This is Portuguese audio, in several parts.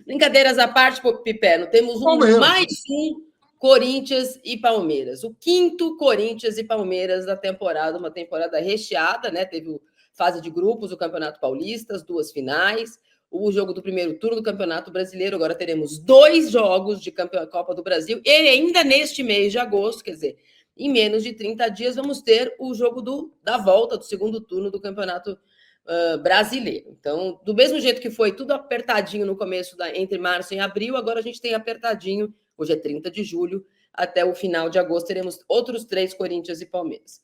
Brincadeiras à parte, Piperno, temos mais um Corinthians e Palmeiras. O quinto Corinthians e Palmeiras da temporada, uma temporada recheada, né? Teve fase de grupos do Campeonato Paulista, as 2 finais, o jogo do primeiro turno do Campeonato Brasileiro. Agora teremos 2 jogos de Copa do Brasil. E ainda neste mês de agosto, quer dizer, em menos de 30 dias, vamos ter o jogo da volta do segundo turno do Campeonato Brasileiro. Então, do mesmo jeito que foi tudo apertadinho no começo, entre março e abril, agora a gente tem apertadinho, hoje é 30 de julho, até o final de agosto, teremos outros 3 Corinthians e Palmeiras.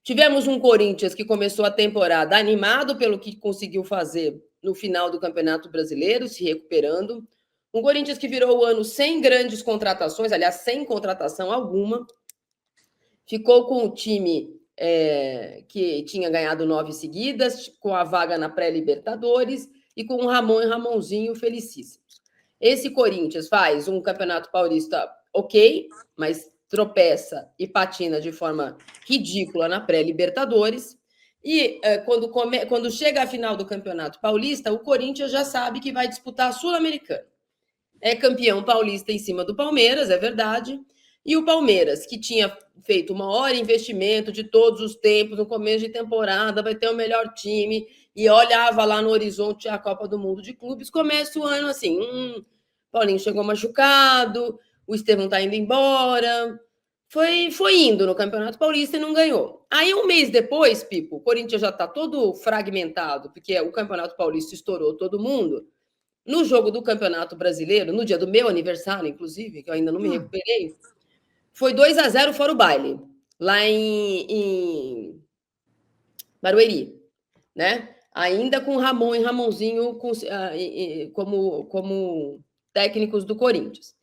Tivemos um Corinthians que começou a temporada animado pelo que conseguiu fazer no final do Campeonato Brasileiro, se recuperando. Um Corinthians que virou o ano sem grandes contratações, aliás, sem contratação alguma. Ficou com o time que tinha ganhado 9 seguidas, com a vaga na pré-Libertadores e com o Ramon e Ramonzinho felicíssimos. Esse Corinthians faz um Campeonato Paulista ok, mas tropeça e patina de forma ridícula na pré-Libertadores. E quando chega a final do Campeonato Paulista, o Corinthians já sabe que vai disputar a Sul-Americana. É campeão paulista em cima do Palmeiras, é verdade. E o Palmeiras, que tinha feito o maior investimento de todos os tempos, no começo de temporada, vai ter o melhor time, e olhava lá no horizonte a Copa do Mundo de Clubes, começa o ano assim, Paulinho chegou machucado, o Estevão está indo embora, foi indo no Campeonato Paulista e não ganhou. Aí, um mês depois, Pipo, o Corinthians já está todo fragmentado, porque o Campeonato Paulista estourou todo mundo. No jogo do Campeonato Brasileiro, no dia do meu aniversário, inclusive, que eu ainda não me recuperei, foi 2-0 fora o baile, lá em Barueri, né? Ainda com Ramon e Ramonzinho como técnicos do Corinthians.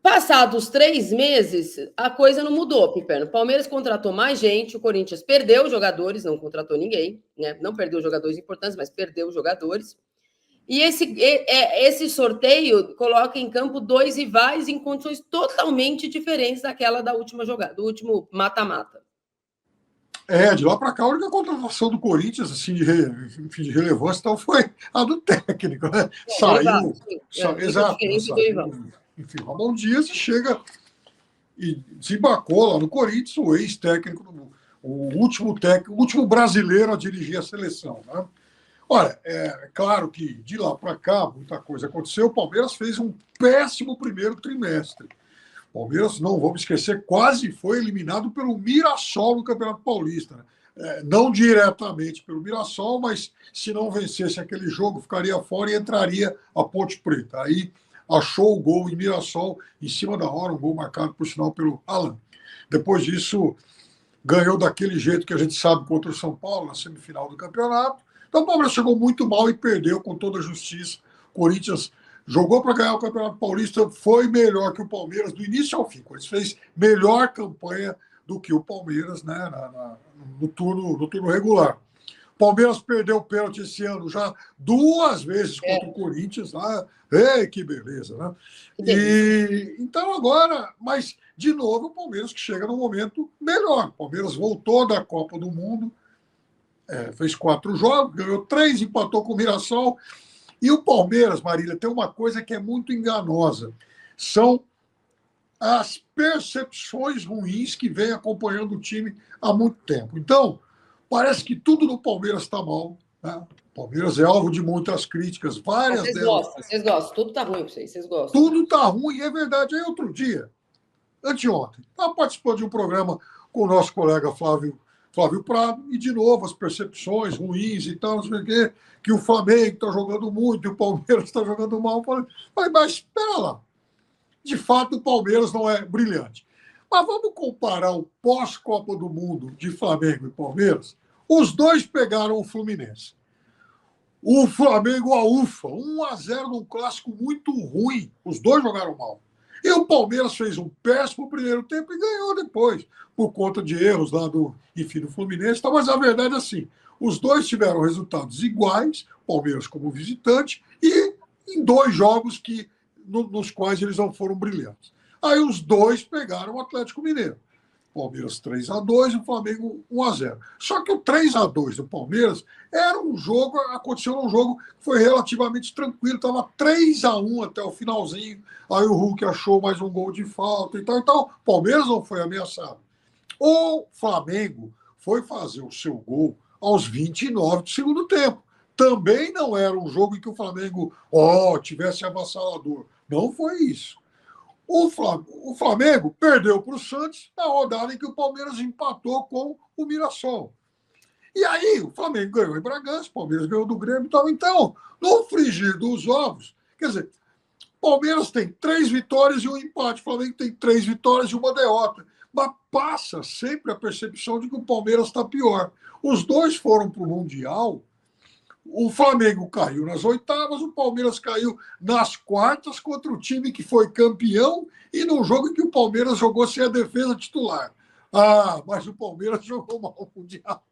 Passados 3 meses, a coisa não mudou, Piperno. O Palmeiras contratou mais gente, o Corinthians perdeu jogadores, não contratou ninguém, né? Não perdeu jogadores importantes, mas perdeu jogadores. E esse sorteio coloca em campo 2 rivais em condições totalmente diferentes daquela da última jogada, do último mata-mata. De lá para cá, a única contratação do Corinthians, assim, de relevância, então, foi a do técnico, né? Saiu. Exato. Enfim, o Ramon Dias chega e desembacou lá no Corinthians, o ex-técnico, o último brasileiro a dirigir a seleção, né? Olha, é claro que de lá para cá muita coisa aconteceu. O Palmeiras fez um péssimo primeiro trimestre. O Palmeiras, não vamos esquecer, quase foi eliminado pelo Mirassol no Campeonato Paulista, né? Não diretamente pelo Mirassol, mas se não vencesse aquele jogo, ficaria fora e entraria a Ponte Preta. Aí achou o gol em Mirassol, em cima da hora, um gol marcado, por sinal, pelo Alan. Depois disso, ganhou daquele jeito que a gente sabe contra o São Paulo, na semifinal do campeonato. Então o Palmeiras chegou muito mal e perdeu com toda a justiça. O Corinthians jogou para ganhar o Campeonato Paulista, foi melhor que o Palmeiras do início ao fim. O Corinthians fez melhor campanha do que o Palmeiras, né, no turno regular. O Palmeiras perdeu o pênalti esse ano já 2 vezes contra o Corinthians. Né? Ei, que beleza, né? Então agora, mas de novo o Palmeiras que chega num momento melhor. O Palmeiras voltou da Copa do Mundo, fez 4 jogos, ganhou 3, empatou com o Mirassol. E o Palmeiras, Marília, tem uma coisa que é muito enganosa. São as percepções ruins que vem acompanhando o time há muito tempo. Então, parece que tudo no Palmeiras está mal. Né? O Palmeiras é alvo de muitas críticas, várias delas. Vocês gostam, tudo está ruim para vocês gostam. Tudo está ruim, é verdade. Aí outro dia, anteontem, estava participando de um programa com o nosso colega Flávio Prado, e de novo as percepções ruins e tal, não sei o quê, que o Flamengo está jogando muito e o Palmeiras está jogando mal. Mas espera lá. De fato, o Palmeiras não é brilhante. Mas vamos comparar o pós-Copa do Mundo de Flamengo e Palmeiras? Os dois pegaram o Fluminense. O Flamengo a ufa, 1-0 num clássico muito ruim. Os dois jogaram mal. E o Palmeiras fez um péssimo primeiro tempo e ganhou depois, por conta de erros lá do Fluminense. Mas a verdade é assim, os dois tiveram resultados iguais, Palmeiras como visitante, e em 2 jogos nos quais eles não foram brilhantes. Aí os dois pegaram o Atlético Mineiro. Palmeiras 3-2 e o Flamengo 1-0. Só que o 3-2 do Palmeiras era um jogo, aconteceu num jogo que foi relativamente tranquilo, estava 3-1 até o finalzinho, aí o Hulk achou mais um gol de falta e tal. Então, o Palmeiras não foi ameaçado. O Flamengo foi fazer o seu gol aos 29 do segundo tempo. Também não era um jogo em que o Flamengo tivesse avassalador. Não foi isso. O Flamengo perdeu para o Santos na rodada em que o Palmeiras empatou com o Mirassol. E aí o Flamengo ganhou em Bragança, o Palmeiras ganhou do Grêmio e tal. Então, no frigir dos ovos, quer dizer, o Palmeiras tem 3 vitórias e um empate, o Flamengo tem 3 vitórias e uma derrota. Mas passa sempre a percepção de que o Palmeiras está pior. Os dois foram para o Mundial. O Flamengo caiu nas oitavas, o Palmeiras caiu nas quartas contra o time que foi campeão e num jogo em que o Palmeiras jogou sem a defesa titular. Mas o Palmeiras jogou mal o Mundial.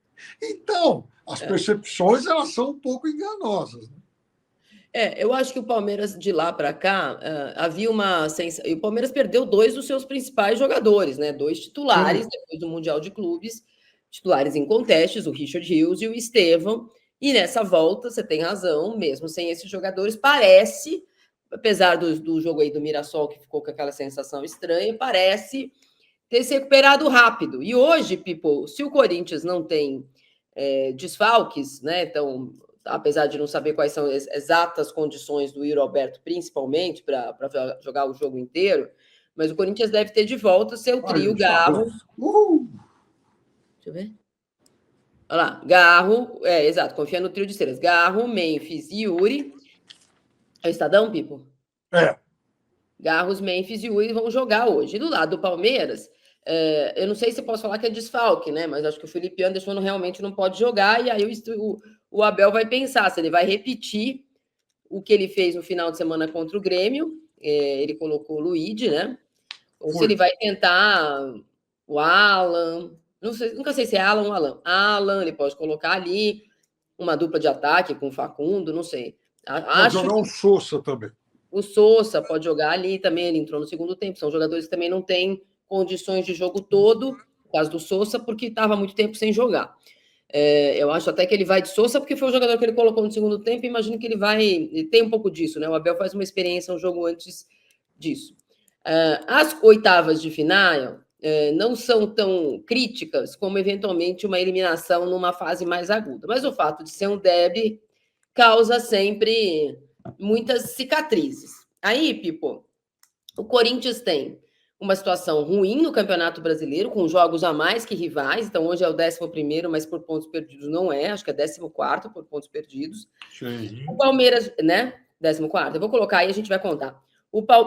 Então, as percepções elas são um pouco enganosas. Né? Eu acho que o Palmeiras, de lá para cá, havia uma sensação... E o Palmeiras perdeu 2 dos seus principais jogadores, né? 2 titulares, depois do Mundial de Clubes, titulares incontestes, o Richard Rios e o Estevão. E nessa volta, você tem razão, mesmo sem esses jogadores, parece, apesar do jogo aí do Mirassol, que ficou com aquela sensação estranha, parece ter se recuperado rápido. E hoje, Pipo, se o Corinthians não tem desfalques, né? Então, apesar de não saber quais são as exatas condições do Yuri Alberto, principalmente, para jogar o jogo inteiro, mas o Corinthians deve ter de volta o seu trio Garro. Deixa eu ver. Olha lá, Garro, exato, confia no trio de estrelas. Garro, Memphis e Yuri. É o Estadão, Pipo? Garros, Memphis e Yuri vão jogar hoje. E do lado do Palmeiras, eu não sei se eu posso falar que é desfalque, né? Mas acho que o Felipe Anderson realmente não pode jogar, e aí o Abel vai pensar se ele vai repetir o que ele fez no final de semana contra o Grêmio. Ele colocou o Luigi, né? Ou se ele vai tentar o Alan... Nunca sei se é Alan ou Alan. Alan, ele pode colocar ali uma dupla de ataque com o Facundo, não sei. Pode jogar o Sousa também. O Sousa pode jogar ali também, ele entrou no segundo tempo. São jogadores que também não têm condições de jogo todo, no caso do Sousa, porque estava muito tempo sem jogar. Eu acho até que ele vai de Sousa, porque foi o jogador que ele colocou no segundo tempo, e imagino que ele vai... Tem um pouco disso, né? O Abel faz uma experiência, um jogo antes disso. As oitavas de final... não são tão críticas como, eventualmente, uma eliminação numa fase mais aguda. Mas o fato de ser um derby causa sempre muitas cicatrizes. Aí, Pipo, o Corinthians tem uma situação ruim no Campeonato Brasileiro, com jogos a mais que rivais. Então, hoje é o 11º, mas por pontos perdidos não é. Acho que é 14º por pontos perdidos. Sim. O Palmeiras, né? 14º. Eu vou colocar aí, a gente vai contar.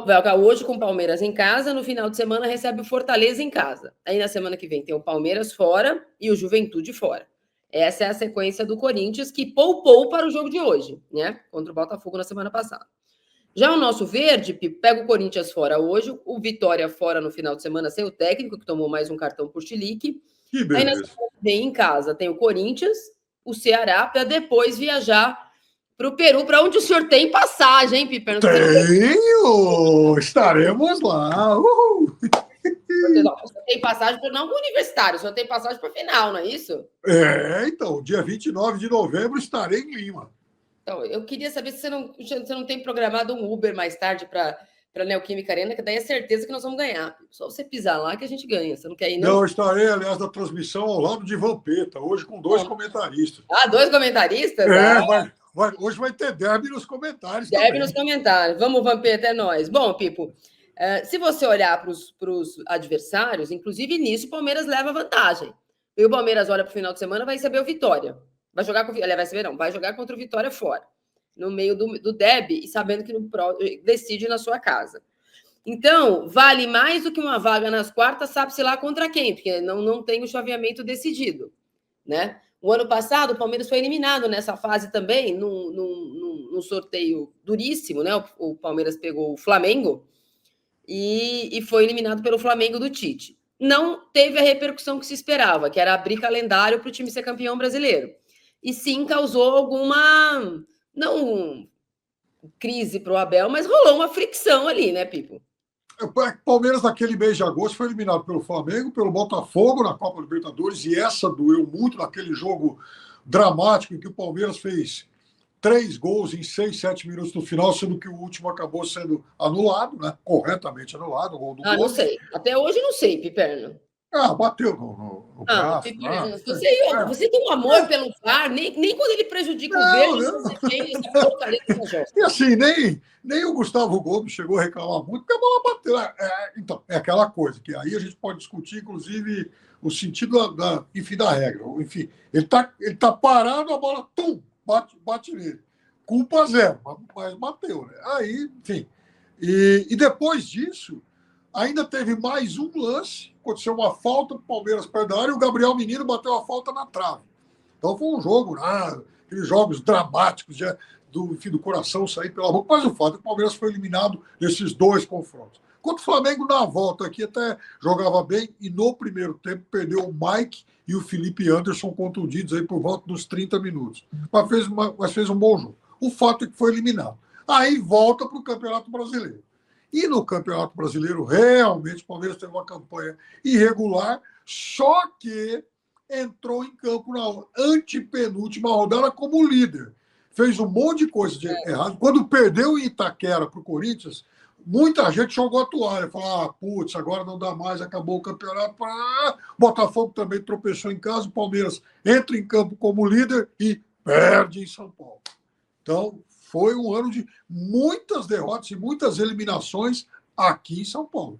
Vai jogar hoje com o Palmeiras em casa, no final de semana recebe o Fortaleza em casa. Aí na semana que vem tem o Palmeiras fora e o Juventude fora. Essa é a sequência do Corinthians, que poupou para o jogo de hoje, né? Contra o Botafogo na semana passada. Já o nosso verde, pega o Corinthians fora hoje, o Vitória fora no final de semana sem o técnico, que tomou mais um cartão por chilique. Aí na semana que vem em casa tem o Corinthians, o Ceará, para depois viajar para o Peru, para onde o senhor tem passagem, hein, Piper? Tenho! Estaremos lá! Você tem passagem para não para o universitário, o senhor tem passagem para a final, não é isso? Então, dia 29 de novembro estarei em Lima. Então, eu queria saber se você não tem programado um Uber mais tarde para a Neoquímica Arena, que daí é certeza que nós vamos ganhar. Só você pisar lá que a gente ganha. Você não quer ir, não? Não, eu estarei, aliás, na transmissão ao lado de Vampeta, hoje com 2 comentaristas. 2 comentaristas? Hoje vai ter derby nos comentários. Derby nos comentários. Vamos, Vampeta, é nós. Bom, Pipo, se você olhar para os adversários, inclusive nisso, o Palmeiras leva vantagem. E o Palmeiras olha para o final de semana, vai receber o Vitória. Vai jogar vai jogar contra o Vitória fora, no meio do derby, e sabendo que decide na sua casa. Então, vale mais do que uma vaga nas quartas, sabe-se lá contra quem, porque não tem o chaveamento decidido, né? O ano passado, o Palmeiras foi eliminado nessa fase também, num sorteio duríssimo, né? O Palmeiras pegou o Flamengo e foi eliminado pelo Flamengo do Tite. Não teve a repercussão que se esperava, que era abrir calendário para o time ser campeão brasileiro. E sim causou alguma, não crise para o Abel, mas rolou uma fricção ali, né, Pipo? Palmeiras, naquele mês de agosto, foi eliminado pelo Flamengo, pelo Botafogo na Copa Libertadores, e essa doeu muito naquele jogo dramático em que o Palmeiras fez 3 gols em 6, 7 minutos no final, sendo que o último acabou sendo anulado, né? Corretamente anulado, o gol do gol. Não sei. Até hoje não sei, Piperno. Bateu no braço. Piperno, você tem um amor pelo VAR, nem quando ele prejudica o verde, você defende essa porcaria dessa josta. E assim, nem o Gustavo Gomes chegou a reclamar muito, porque a bola bateu. Então, é aquela coisa, que aí a gente pode discutir, inclusive, o sentido da regra. Enfim, ele tá parado, a bola, bate nele. Culpa zero, mas bateu, né? Aí, enfim. E depois disso, ainda teve mais um lance, aconteceu uma falta, o Palmeiras perdeu a área, e o Gabriel Menino bateu a falta na trave. Então foi um jogo, aqueles jogos dramáticos do coração sair pela boca, mas o fato é que o Palmeiras foi eliminado nesses 2 confrontos. Enquanto o Flamengo, na volta aqui, até jogava bem, e no primeiro tempo perdeu o Mike e o Felipe Anderson contundidos aí por volta dos 30 minutos. Mas fez um bom jogo. O fato é que foi eliminado. Aí volta para o Campeonato Brasileiro. E no Campeonato Brasileiro, realmente, o Palmeiras teve uma campanha irregular, só que entrou em campo na antepenúltima rodada como líder. Fez um monte de coisa de errado. Quando perdeu em Itaquera para o Corinthians, muita gente jogou a toalha. Falou, putz, agora não dá mais, acabou o campeonato. Botafogo também tropeçou em casa, o Palmeiras entra em campo como líder e perde em São Paulo. Então, foi um ano de muitas derrotas e muitas eliminações aqui em São Paulo.